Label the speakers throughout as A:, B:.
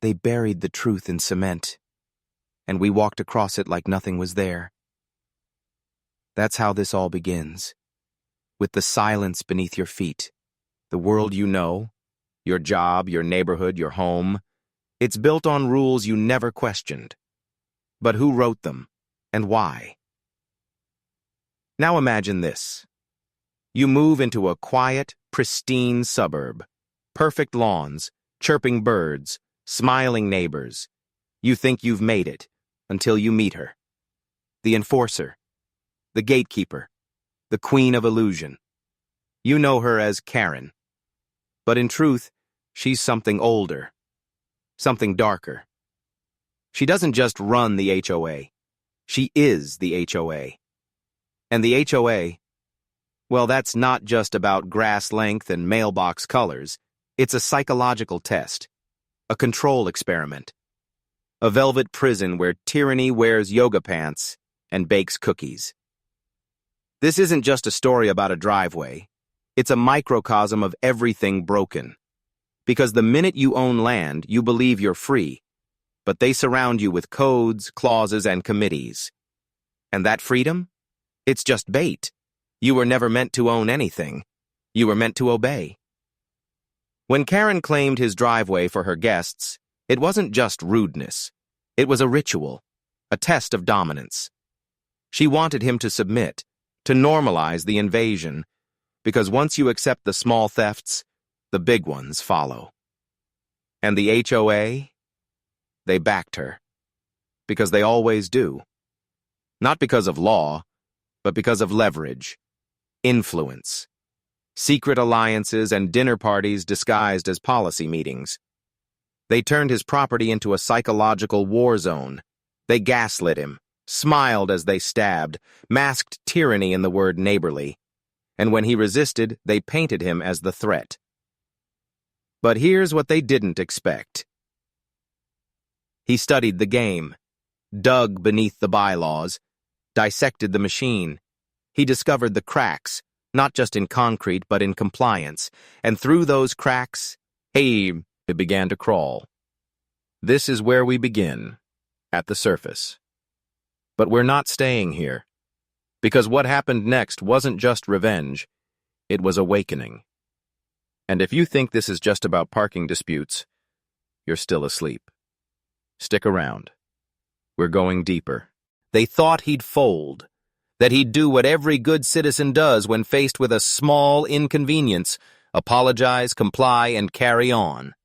A: They buried the truth in cement, and we walked across it like nothing was there. That's how this all begins, with the silence beneath your feet. The world you know, your job, your neighborhood, your home, it's built on rules you never questioned. But who wrote them, and why? Now imagine this. You move into a quiet, pristine suburb. Perfect lawns, chirping birds, smiling neighbors. You think you've made it, until you meet her. The enforcer, the gatekeeper, the queen of illusion. You know her as Karen. But in truth, she's something older, something darker. She doesn't just run the HOA. She is the HOA. And the HOA, well, that's not just about grass length and mailbox colors. It's a psychological test, a control experiment, a velvet prison where tyranny wears yoga pants and bakes cookies. This isn't just a story about a driveway. It's a microcosm of everything broken. Because the minute you own land, you believe you're free, but they surround you with codes, clauses, and committees. And that freedom? It's just bait. You were never meant to own anything. You were meant to obey. When Karen claimed his driveway for her guests, it wasn't just rudeness. It was a ritual, a test of dominance. She wanted him to submit, to normalize the invasion, because once you accept the small thefts, the big ones follow. And the HOA? They backed her. Because they always do. Not because of law, but because of leverage, influence, secret alliances and dinner parties disguised as policy meetings. They turned his property into a psychological war zone. They gaslit him, smiled as they stabbed, masked tyranny in the word neighborly. And when he resisted, they painted him as the threat. But here's what they didn't expect. He studied the game, dug beneath the bylaws, dissected the machine. He discovered the cracks, not just in concrete but in compliance, and through those cracks, it began to crawl. This is where we begin, at the surface. But we're not staying here, because what happened next wasn't just revenge, it was awakening. And if you think this is just about parking disputes, you're still asleep. Stick around. We're going deeper. They thought he'd fold, that he'd do what every good citizen does when faced with a small inconvenience, apologize, comply, and carry on.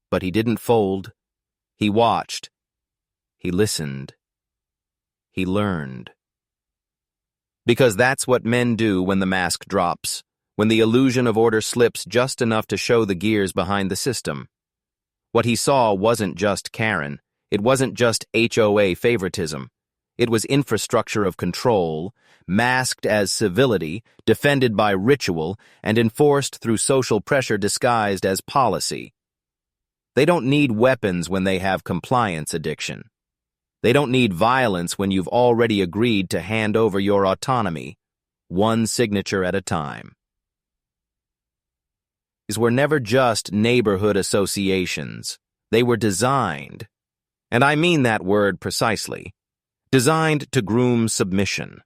A: But he didn't fold. He watched. He listened. He learned. Because that's what men do when the mask drops, when the illusion of order slips just enough to show the gears behind the system. What he saw wasn't just Karen. It wasn't just HOA favoritism. It was infrastructure of control, masked as civility, defended by ritual, and enforced through social pressure disguised as policy. They don't need weapons when they have compliance addiction. They don't need violence when you've already agreed to hand over your autonomy, one signature at a time. These were never just neighborhood associations. They were designed, and I mean that word precisely, designed to groom submission,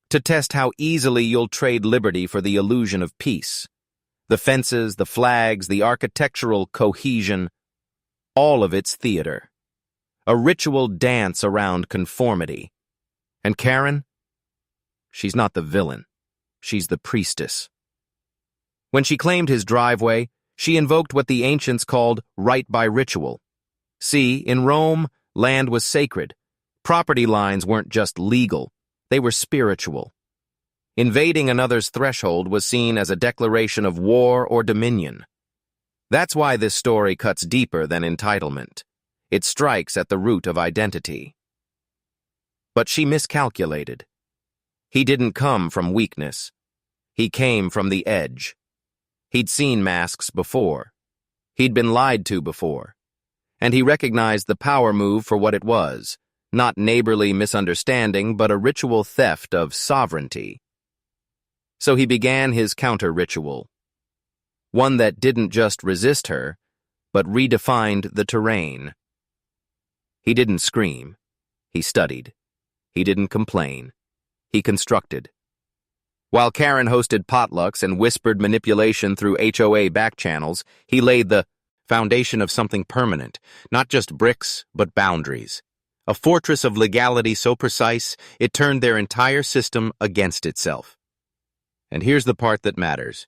A: to test how easily you'll trade liberty for the illusion of peace. The fences, the flags, the architectural cohesion, all of it's theater. A ritual dance around conformity. And Karen? She's not the villain. She's the priestess. When she claimed his driveway, she invoked what the ancients called right by ritual. See, in Rome, land was sacred. Property lines weren't just legal, they were spiritual. Invading another's threshold was seen as a declaration of war or dominion. That's why this story cuts deeper than entitlement. It strikes at the root of identity. But she miscalculated. He didn't come from weakness. He came from the edge. He'd seen masks before. He'd been lied to before. And he recognized the power move for what it was, not neighborly misunderstanding, but a ritual theft of sovereignty. So he began his counter-ritual. One that didn't just resist her, but redefined the terrain. He didn't scream. He studied. He didn't complain. He constructed. While Karen hosted potlucks and whispered manipulation through HOA back channels, he laid the foundation of something permanent, not just bricks, but boundaries. A fortress of legality so precise, it turned their entire system against itself. And here's the part that matters.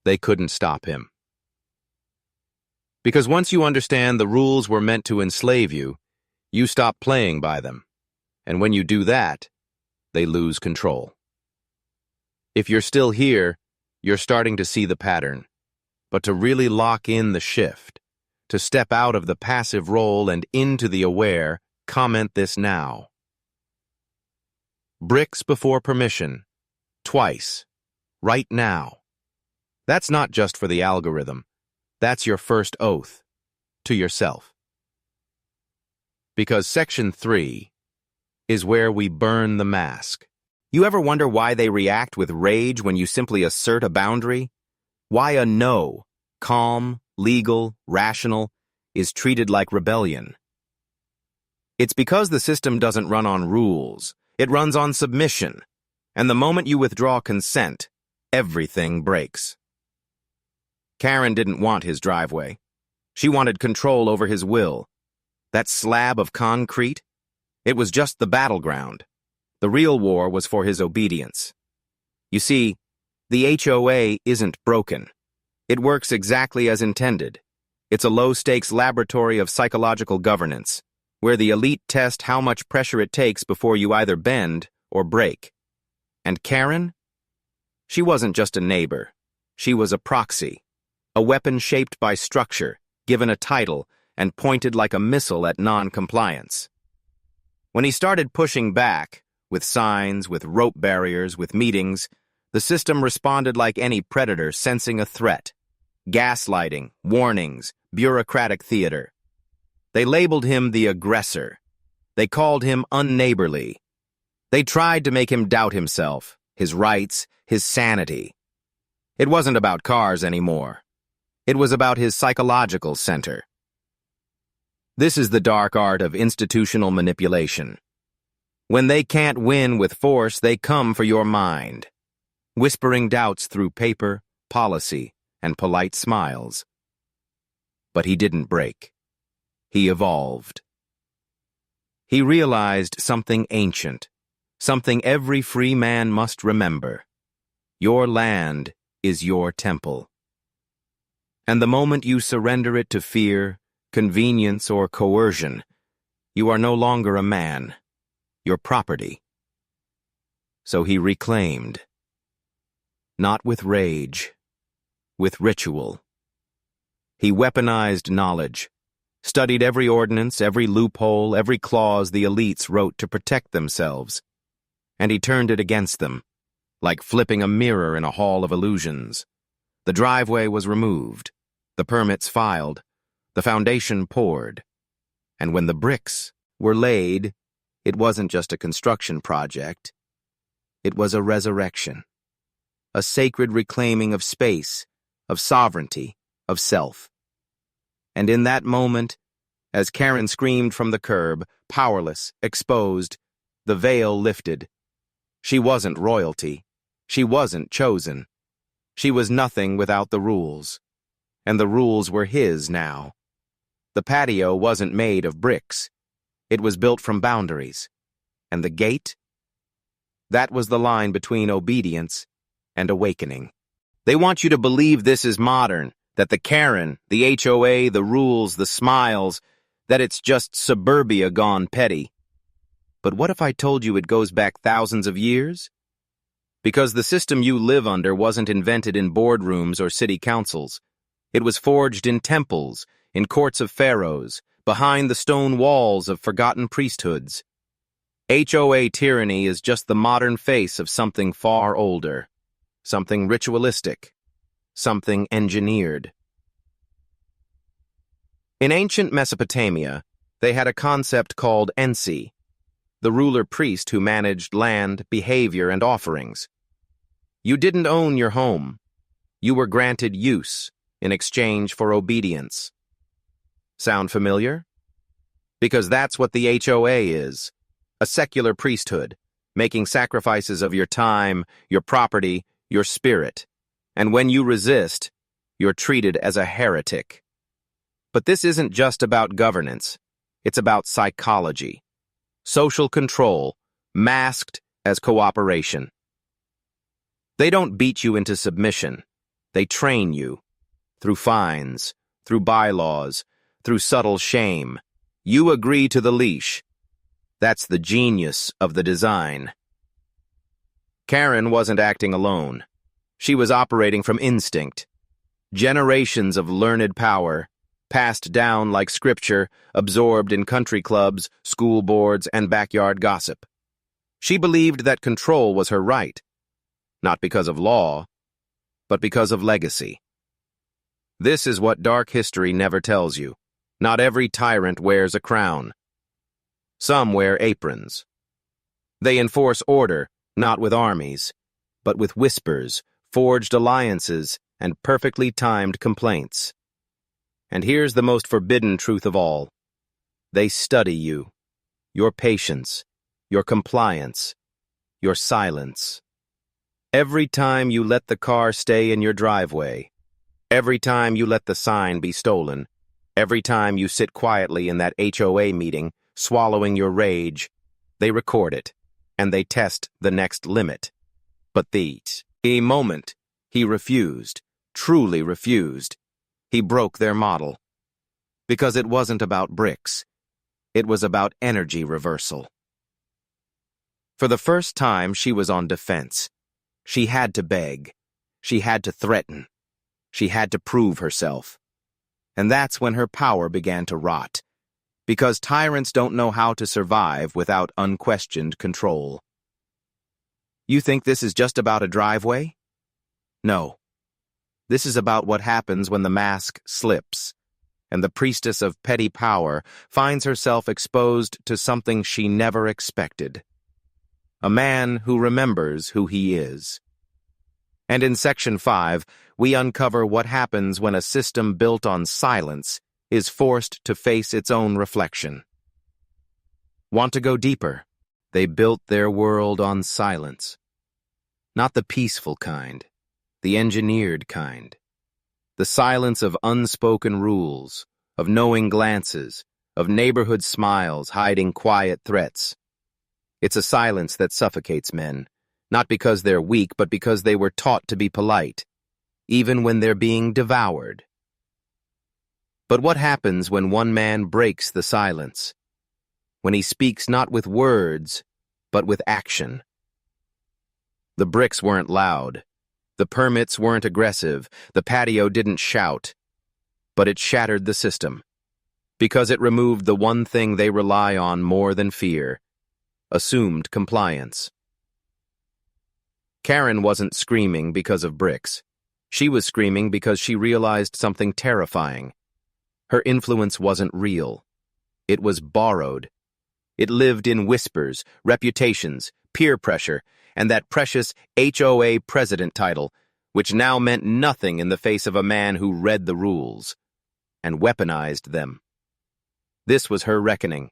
A: They couldn't stop him. Because once you understand the rules were meant to enslave you, you stop playing by them. And when you do that, they lose control. If you're still here, you're starting to see the pattern. But to really lock in the shift, to step out of the passive role and into the aware, comment this now. Bricks before permission. Twice. Right now. That's not just for the algorithm. That's your first oath. To yourself. Because Section 3 is where we burn the mask. You ever wonder why they react with rage when you simply assert a boundary? Why a no, calm, legal, rational, is treated like rebellion? It's because the system doesn't run on rules. It runs on submission. And the moment you withdraw consent, everything breaks. Karen didn't want his driveway. She wanted control over his will. That slab of concrete? It was just the battleground. The real war was for his obedience. You see, the HOA isn't broken. It works exactly as intended. It's a low-stakes laboratory of psychological governance, where the elite test how much pressure it takes before you either bend or break. And Karen? She wasn't just a neighbor. She was a proxy, a weapon shaped by structure, given a title, and pointed like a missile at non-compliance. When he started pushing back, with signs, with rope barriers, with meetings, the system responded like any predator sensing a threat. Gaslighting, warnings, bureaucratic theater. They labeled him the aggressor. They called him unneighborly. They tried to make him doubt himself, his rights, his sanity. It wasn't about cars anymore. It was about his psychological center. This is the dark art of institutional manipulation. When they can't win with force, they come for your mind, whispering doubts through paper, policy, and polite smiles. But he didn't break. He evolved. He realized something ancient, something every free man must remember. Your land is your temple. And the moment you surrender it to fear, convenience, or coercion, you are no longer a man. Your property. So he reclaimed. Not with rage, with ritual. He weaponized knowledge, studied every ordinance, every loophole, every clause the elites wrote to protect themselves, and he turned it against them, like flipping a mirror in a hall of illusions. The driveway was removed, the permits filed, the foundation poured, and when the bricks were laid, it wasn't just a construction project. It was a resurrection, a sacred reclaiming of space, of sovereignty, of self. And in that moment, as Karen screamed from the curb, powerless, exposed, the veil lifted. She wasn't royalty. She wasn't chosen. She was nothing without the rules. And the rules were his now. The patio wasn't made of bricks. It was built from boundaries. And the gate? That was the line between obedience and awakening. They want you to believe this is modern, that the Karen, the HOA, the rules, the smiles, that it's just suburbia gone petty. But what if I told you it goes back thousands of years? Because the system you live under wasn't invented in boardrooms or city councils. It was forged in temples, in courts of pharaohs, behind the stone walls of forgotten priesthoods. HOA tyranny is just the modern face of something far older, something ritualistic, something engineered. In ancient Mesopotamia, they had a concept called Ensi, the ruler-priest who managed land, behavior, and offerings. You didn't own your home. You were granted use in exchange for obedience. Sound familiar? Because that's what the HOA is, a secular priesthood, making sacrifices of your time, your property, your spirit. And when you resist, you're treated as a heretic. But this isn't just about governance. It's about psychology. Social control, masked as cooperation. They don't beat you into submission. They train you. Through fines, through bylaws, through subtle shame. You agree to the leash. That's the genius of the design. Karen wasn't acting alone. She was operating from instinct. Generations of learned power, passed down like scripture, absorbed in country clubs, school boards, and backyard gossip. She believed that control was her right, not because of law, but because of legacy. This is what dark history never tells you. Not every tyrant wears a crown. Some wear aprons. They enforce order, not with armies, but with whispers, forged alliances, and perfectly timed complaints. And here's the most forbidden truth of all. They study you, your patience, your compliance, your silence. Every time you let the car stay in your driveway, every time you let the sign be stolen, every time you sit quietly in that HOA meeting, swallowing your rage, they record it, and they test the next limit. But a moment, he refused, truly refused. He broke their model. Because it wasn't about bricks. It was about energy reversal. For the first time, she was on defense. She had to beg. She had to threaten. She had to prove herself. And that's when her power began to rot. Because tyrants don't know how to survive without unquestioned control. You think this is just about a driveway? No. This is about what happens when the mask slips, and the priestess of petty power finds herself exposed to something she never expected. A man who remembers who he is. And in Section 5, we uncover what happens when a system built on silence is forced to face its own reflection. Want to go deeper? They built their world on silence. Not the peaceful kind, the engineered kind. The silence of unspoken rules, of knowing glances, of neighborhood smiles hiding quiet threats. It's a silence that suffocates men, not because they're weak, but because they were taught to be polite, even when they're being devoured. But what happens when one man breaks the silence? When he speaks not with words, but with action. The bricks weren't loud. The permits weren't aggressive. The patio didn't shout. But it shattered the system. Because it removed the one thing they rely on more than fear. Assumed compliance. Karen wasn't screaming because of bricks. She was screaming because she realized something terrifying. Her influence wasn't real. It was borrowed. It lived in whispers, reputations, peer pressure, and that precious HOA president title, which now meant nothing in the face of a man who read the rules and weaponized them. This was her reckoning.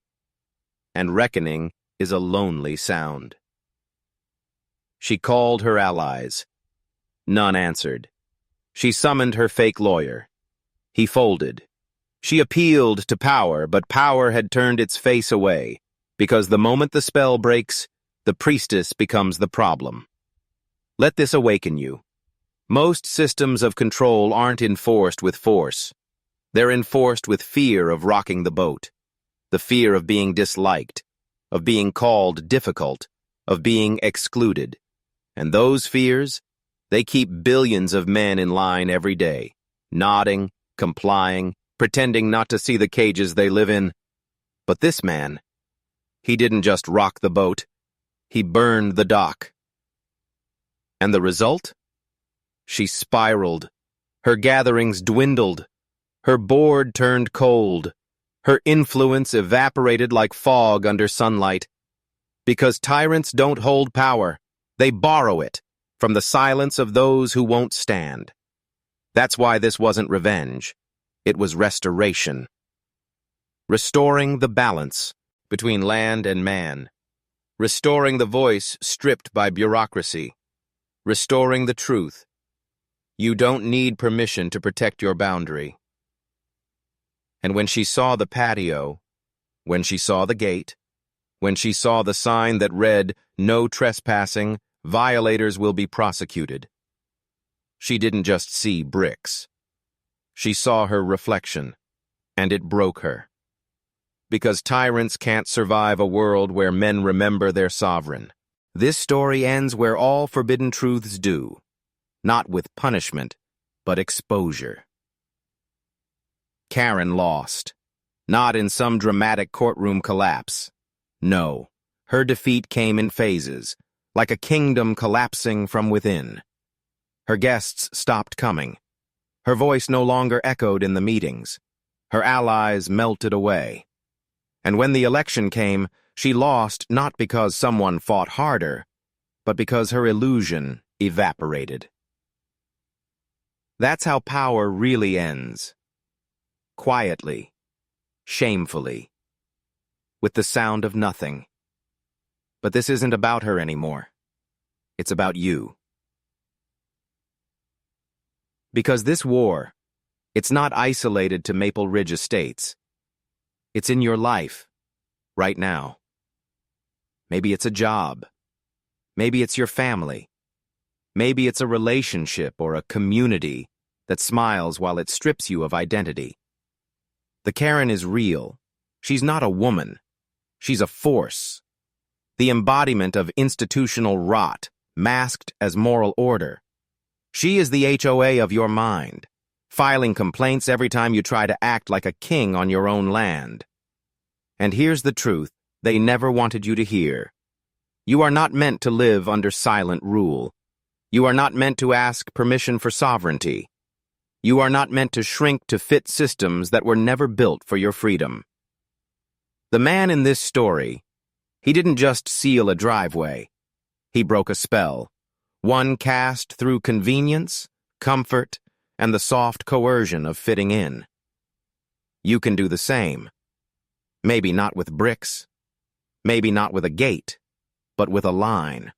A: And reckoning is a lonely sound. She called her allies. None answered. She summoned her fake lawyer. He folded. She appealed to power, but power had turned its face away, because the moment the spell breaks, the priestess becomes the problem. Let this awaken you. Most systems of control aren't enforced with force. They're enforced with fear of rocking the boat, the fear of being disliked, of being called difficult, of being excluded. And those fears, they keep billions of men in line every day, nodding, complying, pretending not to see the cages they live in. But this man, he didn't just rock the boat, he burned the dock. And the result? She spiraled. Her gatherings dwindled. Her board turned cold. Her influence evaporated like fog under sunlight. Because tyrants don't hold power. They borrow it from the silence of those who won't stand. That's why this wasn't revenge. It was restoration. restoring the balance between land and man, restoring the voice stripped by bureaucracy, restoring the truth. You don't need permission to protect your boundary. And when she saw the patio, when she saw the gate, when she saw the sign that read, "No trespassing, violators will be prosecuted," she didn't just see bricks. She saw her reflection, and it broke her. Because tyrants can't survive a world where men remember their sovereign. This story ends where all forbidden truths do, not with punishment, but exposure. Karen lost, not in some dramatic courtroom collapse. No, her defeat came in phases, like a kingdom collapsing from within. Her guests stopped coming. Her voice no longer echoed in the meetings. Her allies melted away. And when the election came, she lost not because someone fought harder, but because her illusion evaporated. That's how power really ends. Quietly, shamefully, with the sound of nothing. But this isn't about her anymore. It's about you. Because this war, it's not isolated to Maple Ridge Estates. It's in your life, right now. Maybe it's a job. Maybe it's your family. Maybe it's a relationship or a community that smiles while it strips you of identity. The Karen is real. She's not a woman. She's a force. The embodiment of institutional rot, masked as moral order. She is the HOA of your mind, filing complaints every time you try to act like a king on your own land. And here's the truth they never wanted you to hear. You are not meant to live under silent rule. You are not meant to ask permission for sovereignty. You are not meant to shrink to fit systems that were never built for your freedom. The man in this story, he didn't just seal a driveway. He broke a spell, one cast through convenience, comfort, and the soft coercion of fitting in. You can do the same. Maybe not with bricks, maybe not with a gate, but with a line.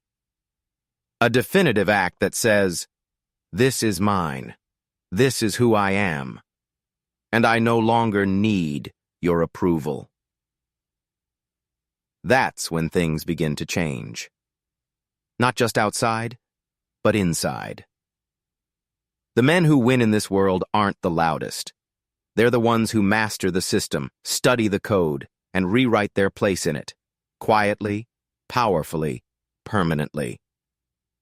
A: A definitive act that says, "This is mine, this is who I am, and I no longer need your approval." That's when things begin to change. Not just outside, but inside. The men who win in this world aren't the loudest. They're the ones who master the system, study the code, and rewrite their place in it, quietly, powerfully, permanently.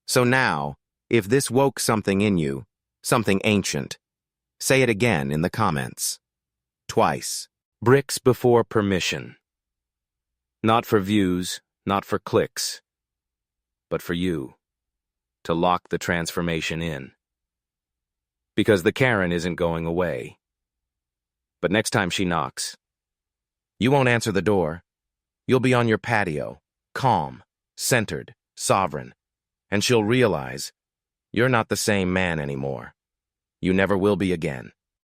A: So now, if this woke something in you, something ancient, say it again in the comments. Twice. Bricks before permission. Not for views, not for clicks, but for you, to lock the transformation in. Because the Karen isn't going away. But next time she knocks, you won't answer the door. You'll be on your patio, calm, centered, sovereign, and she'll realize you're not the same man anymore. You never will be again.